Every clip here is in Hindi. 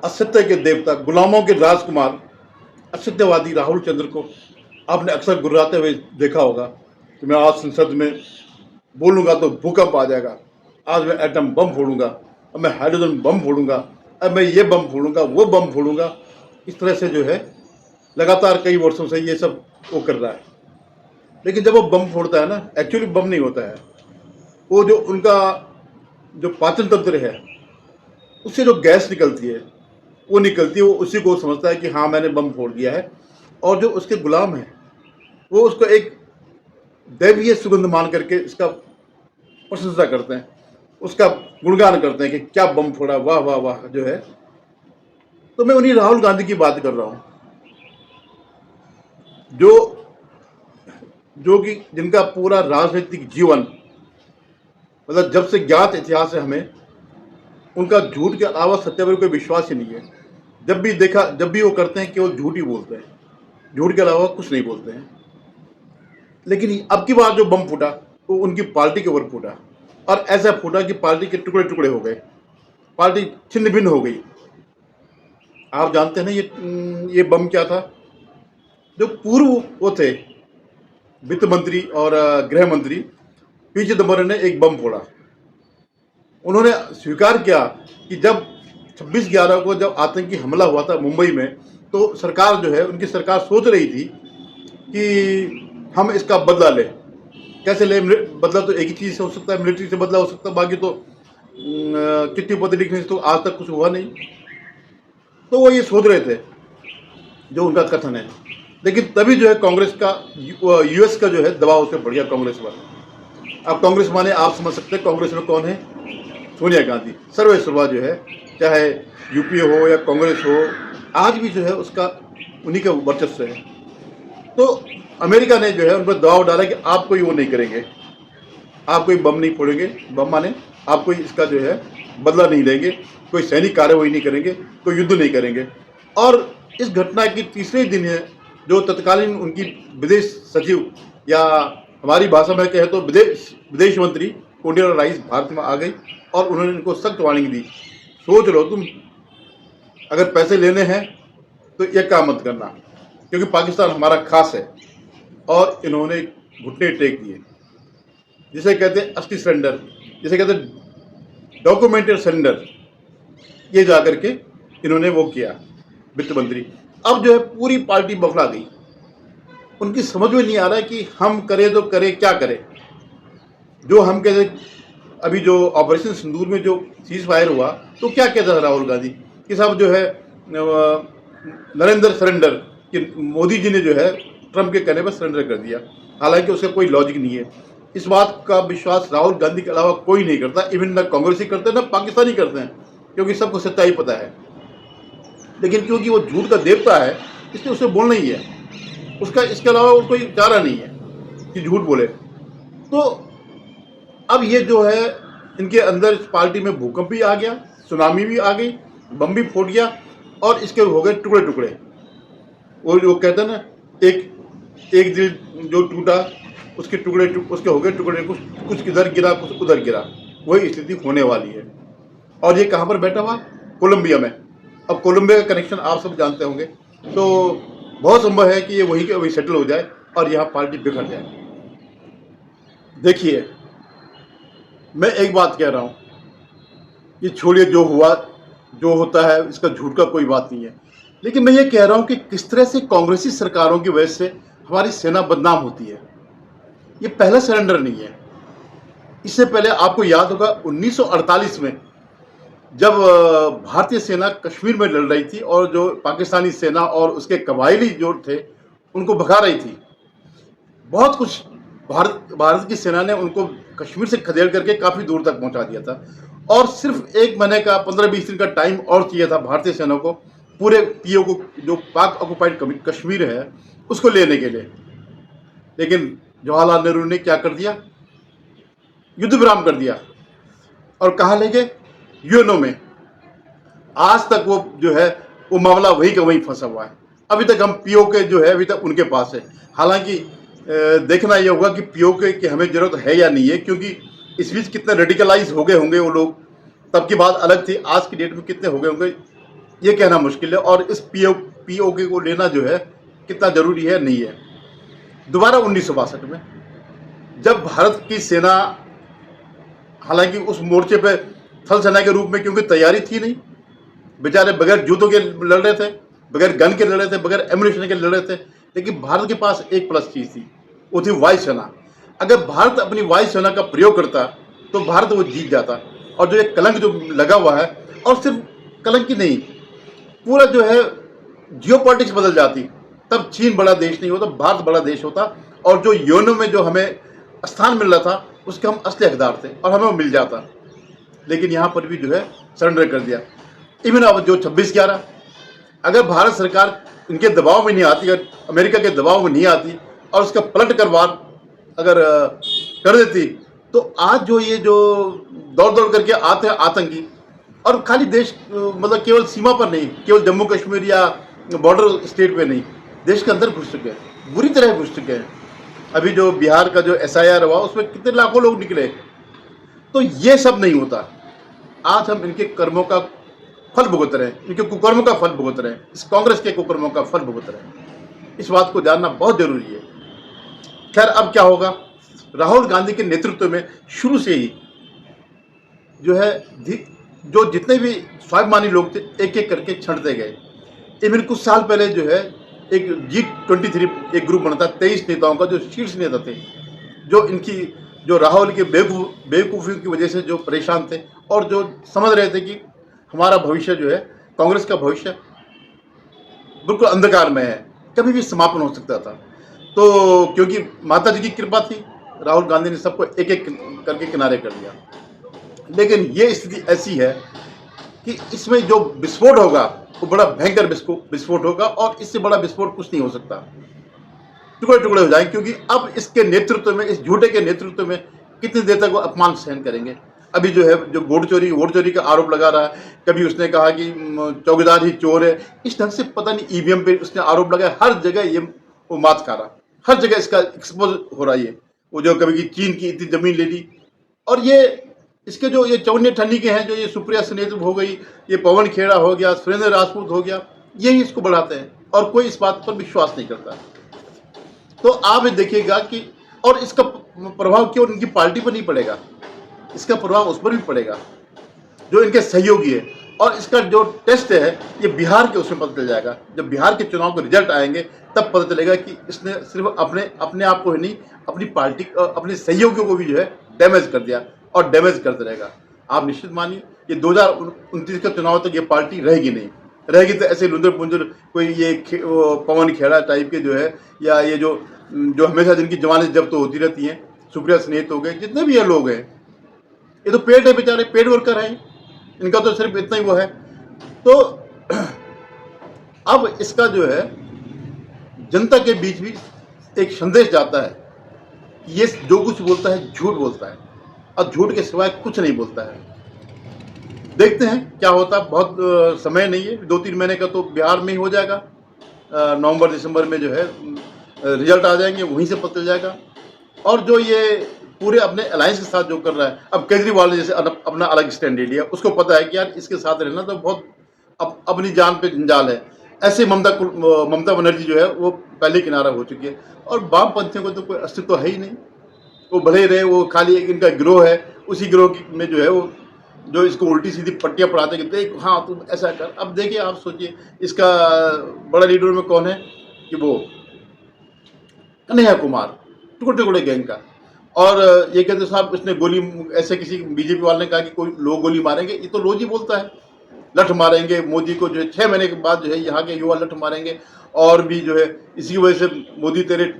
असत्य के देवता, गुलामों के राजकुमार, असत्यवादी राहुल चंद्र को आपने अक्सर गुर्राते हुए देखा होगा कि मैं आज संसद में बोलूंगा तो भूकंप आ जाएगा, आज मैं एटम बम फोड़ूंगा, अब मैं हाइड्रोजन बम फोड़ूंगा, अब मैं ये बम फोड़ूंगा, वो बम फोड़ूंगा। इस तरह से जो है लगातार कई वर्षों से ये सब वो कर रहा है। लेकिन जब वो बम फोड़ता है ना, एक्चुअली बम नहीं होता है, वो जो उनका जो पाचन तंत्र है उससे जो गैस निकलती है वो निकलती है, वो उसी को समझता है कि हाँ मैंने बम फोड़ दिया है। और जो उसके गुलाम हैं वो उसको एक दैवीय सुगंध मान करके इसका प्रशंसा करते हैं, उसका गुणगान करते हैं कि क्या बम फोड़ा, वाह वाह वाह जो है। तो मैं उन्हीं राहुल गांधी की बात कर रहा हूं जो जो कि जिनका पूरा राजनीतिक जीवन, मतलब जब से ज्ञात इतिहास है हमें, उनका झूठ के अलावा सत्य पर कोई विश्वास ही नहीं है। जब भी देखा, जब भी वो करते हैं केवल झूठ ही बोलते हैं, झूठ के अलावा कुछ नहीं बोलते हैं। लेकिन अब की बार जो बम फूटा वो उनकी पार्टी के ऊपर फूटा, और ऐसा फूटा कि पार्टी के टुकड़े टुकड़े हो गए, पार्टी छिन्न भिन्न हो गई। आप जानते हैं ना ये बम क्या था? जो पूर्व वो थे वित्त मंत्री और गृह मंत्री पी चिदम्बरम ने एक बम फोड़ा। उन्होंने स्वीकार किया कि जब 26/11 को जब आतंकी हमला हुआ था मुंबई में, तो सरकार जो है, उनकी सरकार सोच रही थी कि हम इसका बदला लें। कैसे ले? बदला तो एक ही चीज़ से हो सकता है, मिलिट्री से बदला हो सकता है, बाकी तो चिट्ठी पत्र लिखने से तो आज तक कुछ हुआ नहीं। तो वो ये सोच रहे थे, जो उनका कथन है। लेकिन तभी जो है कांग्रेस का, यूएस का जो है दबाव उससे बढ़ गया कांग्रेस पर। अब कांग्रेस माने आप समझ सकते हैं कांग्रेस में कौन है? सोनिया गांधी। सर्वे सर्वा जो है, चाहे यूपीए हो या कांग्रेस हो, आज भी जो है उसका उन्हीं का वर्चस्व है। तो अमेरिका ने जो है उन पर दबाव डाला कि आप कोई वो नहीं करेंगे, आप कोई बम नहीं फोड़ेंगे, बम माने आप कोई इसका जो है बदला नहीं लेंगे, कोई सैनिक कार्रवाई नहीं करेंगे, कोई युद्ध नहीं करेंगे। और इस घटना की तीसरे दिन है जो तत्कालीन उनकी विदेश सचिव, या हमारी भाषा में कहे तो विदेश मंत्री कोंडीला राइस भारत में आ गई और उन्होंने इनको सख्त वार्निंग दी। सोच लो तुम, अगर पैसे लेने हैं तो ये काम मत करना, क्योंकि पाकिस्तान हमारा खास है। और इन्होंने घुटने टेक दिए, जिसे कहते हैं असली सरेंडर, जिसे कहते हैं डॉक्यूमेंटेड सरेंडर। ये जाकर के इन्होंने वो किया वित्त मंत्री। अब जो है पूरी पार्टी बौखला गई, उनकी समझ में नहीं आ रहा है कि हम करें तो करें क्या करें। जो हम कहते, अभी जो ऑपरेशन सिंदूर में जो सीज फायर हुआ, तो क्या कहता था राहुल गांधी कि साहब जो है नरेंद्र सरेंडर, कि मोदी जी ने जो है ट्रंप के कहने पर सरेंडर कर दिया। हालांकि उसका कोई लॉजिक नहीं है। इस बात का विश्वास राहुल गांधी के अलावा कोई नहीं करता, इवन ना कांग्रेसी करते हैं ना पाकिस्तानी करते हैं, क्योंकि सबको सच्चाई पता है। लेकिन क्योंकि वो झूठ का देवता है, इसलिए उसे बोलना ही है, उसका इसके अलावा और कोई चारा नहीं है कि झूठ बोले। तो अब ये जो है इनके अंदर इस पार्टी में भूकंप भी आ गया, सुनामी भी आ गई, बम भी फूट गया, और इसके हो गए टुकड़े टुकड़े। वो जो कहते हैं ना, एक दिल जो टूटा उसके टुकड़े उसके हो गए टुकड़े, कुछ इधर गिरा कुछ उधर गिरा। वही स्थिति होने वाली है। और ये कहाँ पर बैठा हुआ? कोलंबिया में। अब कोलंबिया का कनेक्शन आप सब जानते होंगे, तो बहुत संभव है कि ये वहीं के वहीं सेटल हो जाए और यहाँ पार्टी बिखर जाए। देखिए, मैं एक बात कह रहा हूँ, ये छोड़िए जो हुआ जो होता है, इसका झूठ का कोई बात नहीं है। लेकिन मैं ये कह रहा हूँ कि किस तरह से कांग्रेसी सरकारों की वजह से हमारी सेना बदनाम होती है। ये पहला सरेंडर नहीं है। इससे पहले आपको याद होगा 1948 में जब भारतीय सेना कश्मीर में लड़ रही थी और जो पाकिस्तानी सेना और उसके कबायली जो थे उनको भगा रही थी, बहुत कुछ भारत की सेना ने उनको कश्मीर से खदेड़ करके काफ़ी दूर तक पहुंचा दिया था। और सिर्फ 1 महीने का 15-20 दिन का टाइम और चाहिए था भारतीय सेना को पूरे पीओ को, जो पाक ऑक्युपाइड कश्मीर है, उसको लेने के लिए। लेकिन जवाहरलाल नेहरू ने क्या कर दिया? युद्ध विराम कर दिया और कहाँ ले गए? यूएनओ में। आज तक वो जो है वो मामला वहीं का वहीं फंसा हुआ है। अभी तक हम पीओ के जो है अभी तक उनके पास है। हालांकि देखना ये होगा कि पीओ के की हमें जरूरत है या नहीं है, क्योंकि इस बीच कितने रेडिकलाइज हो गए होंगे वो लोग। तब की बात अलग थी, आज की डेट में कितने हो गए होंगे ये कहना मुश्किल है। और इस पीओके को लेना जो है कितना जरूरी है, नहीं है। दोबारा 1962 में जब भारत की सेना, हालांकि उस मोर्चे पे थल सेना के रूप में क्योंकि तैयारी थी नहीं, बेचारे बगैर जूतों के लड़ रहे थे, बगैर गन के लड़ रहे थे, बगैर एम्यूनिशन के लड़ रहे थे, लेकिन भारत के पास एक प्लस चीज थी, वो थी वायुसेना। अगर भारत अपनी वायुसेना का प्रयोग करता तो भारत वो जीत जाता। और जो एक कलंक जो लगा हुआ है, और सिर्फ कलंक ही नहीं, पूरा जो है जियोपॉलिटिक्स बदल जाती। तब चीन बड़ा देश नहीं होता, भारत बड़ा देश होता, और जो यूएनओ में जो हमें स्थान मिल रहा था उसके हम असली हकदार थे और हमें वो मिल जाता। लेकिन यहाँ पर भी जो है सरेंडर कर दिया। इवन अब जो 26/11, अगर भारत सरकार इनके दबाव में नहीं आती, अगर अमेरिका के दबाव में नहीं आती और उसका पलट कर वार अगर कर देती, तो आज जो ये जो दौड़ दौड़ करके आते हैं आतंकी, और खाली देश मतलब केवल सीमा पर नहीं, केवल जम्मू कश्मीर या बॉर्डर स्टेट पे नहीं, देश के अंदर घुस चुके हैं, बुरी तरह घुस चुके हैं। अभी जो बिहार का जो SIR हुआ उसमें कितने लाखों लोग निकले। तो ये सब नहीं होता। आज हम इनके कर्मों का फल भुगत रहे हैं, इनके कुकर्मों का फल भुगत रहे हैं, इस कांग्रेस के कुकर्मों का फल भुगत रहे हैं। इस बात को जानना बहुत जरूरी है। खैर, अब क्या होगा, राहुल गांधी के नेतृत्व में शुरू से ही जो है जो जितने भी स्वाभिमानी लोग थे एक एक करके छंटते गए। इवन कुछ साल पहले जो है एक G23 एक ग्रुप बना था 23 नेताओं का, जो शीर्ष नेता थे, जो इनकी जो राहुल के बेवकूफ़ी की वजह से जो परेशान थे और जो समझ रहे थे कि हमारा भविष्य जो है, कांग्रेस का भविष्य बिल्कुल अंधकार में है, कभी भी समापन हो सकता था। तो क्योंकि माता जी की कृपा थी, राहुल गांधी ने सबको एक एक करके किनारे कर दिया। लेकिन ये स्थिति ऐसी है कि इसमें जो विस्फोट होगा वो बड़ा भयंकर विस्फोट होगा, और इससे बड़ा विस्फोट कुछ नहीं हो सकता। टुकड़े टुकड़े हो जाएंगे, क्योंकि अब इसके नेतृत्व में, इस झूठे के नेतृत्व में कितनी देर तक वो अपमान सहन करेंगे। अभी जो है जो वोट चोरी का आरोप लगा रहा है, कभी उसने कहा कि चौकीदार ही चोर है, इस ढंग से पता नहीं EVM पे उसने आरोप लगाया। हर जगह ये वो मात खा रहा, हर जगह इसका एक्सपोज हो रहा है। वो जो कभी की चीन की इतनी जमीन ले ली, और ये इसके जो ये चौन्नी ठन्नी के हैं, जो ये सुप्रिया सुनेत्र हो गई, ये पवन खेड़ा हो गया, सुरेंद्र राजपूत हो गया, यही इसको बढ़ाते हैं और कोई इस बात पर विश्वास नहीं करता। तो आप देखिएगा कि, और इसका प्रभाव केवल इनकी पार्टी पर नहीं पड़ेगा, इसका प्रभाव उस पर भी पड़ेगा जो इनके सहयोगी है। और इसका जो टेस्ट है ये बिहार के उसमें पता चल जाएगा। जब बिहार के चुनाव के रिजल्ट आएंगे तब पता चलेगा कि इसने सिर्फ अपने आप को ही नहीं, अपनी पार्टी, अपने सहयोगियों को भी जो है डैमेज कर दिया और डैमेज करते रहेगा। आप निश्चित मानिए ये 2029 के चुनाव तक ये पार्टी रहेगी नहीं। रहेगी तो ऐसे लुंदर पुंजर कोई ये पवन खेड़ा टाइप के जो है, या ये जो हमेशा जिनकी जमानत जब्त तो होती रहती हैं, सुप्रिया सुनेत्र हो गए, जितने भी ये लोग हैं, ये तो पेड है बेचारे, पेड वर्कर हैं, इनका तो सिर्फ इतना ही वो है। तो अब इसका जो है जनता के बीच भी एक संदेश जाता है कि ये जो कुछ बोलता है झूठ बोलता है, और झूठ के सिवाय कुछ नहीं बोलता है। देखते हैं क्या होता। बहुत समय नहीं है, 2-3 महीने का तो बिहार में ही हो जाएगा। नवंबर दिसंबर में जो है रिजल्ट आ जाएंगे, वहीं से पता चल जाएगा। और जो ये पूरे अपने अलायंस के साथ जो कर रहा है, अब केजरीवाल ने जैसे अपना अलग स्टैंड ले लिया, उसको पता है कि यार इसके साथ रहना तो बहुत अपनी जान पे जंजाल है। ऐसे ममता बनर्जी जो है वो पहले किनारा हो चुकी है, और वामपंथियों को तो कोई अस्तित्व है ही नहीं। वो भले ही रहे, वो खाली एक इनका गिरोह है, उसी गिरोह में जो है वो जो इसको उल्टी सीधी पट्टियाँ पढ़ाते कि देख हाँ तुम ऐसा कर। अब देखिए, आप सोचिए इसका बड़ा लीडर में कौन है कि वो कन्हैया कुमार, टुकड़े टुकड़े गैंग का। और ये कहते साहब इसने गोली, ऐसे किसी बीजेपी वाले ने कहा कि कोई लोग गोली मारेंगे, ये तो रोज ही बोलता है, लठ मारेंगे मोदी को, जो है 6 महीने के बाद जो है यहाँ के युवा लठ मारेंगे। और भी जो है इसी की वजह से मोदी तेरे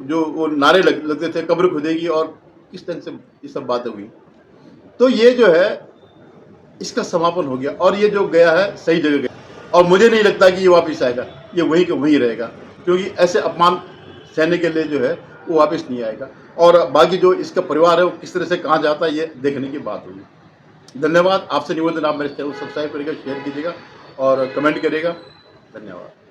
जो वो नारे लगते थे, कब्र खुदेगी, और किस तरह से ये सब बातें हुई। तो ये जो है इसका समापन हो गया, और ये जो गया है सही जगह गया, और मुझे नहीं लगता कि ये वापस आएगा, ये वहीं के वहीं रहेगा, क्योंकि ऐसे अपमान सहने के लिए जो है वो वापस नहीं आएगा। और बाकी जो इसका परिवार है वो किस तरह से कहाँ जाता है, ये देखने की बात होगी। धन्यवाद। आपसे निवेदन, आप मेरे चैनल सब्सक्राइब करिएगा, शेयर कीजिएगा और कमेंट करिएगा। धन्यवाद।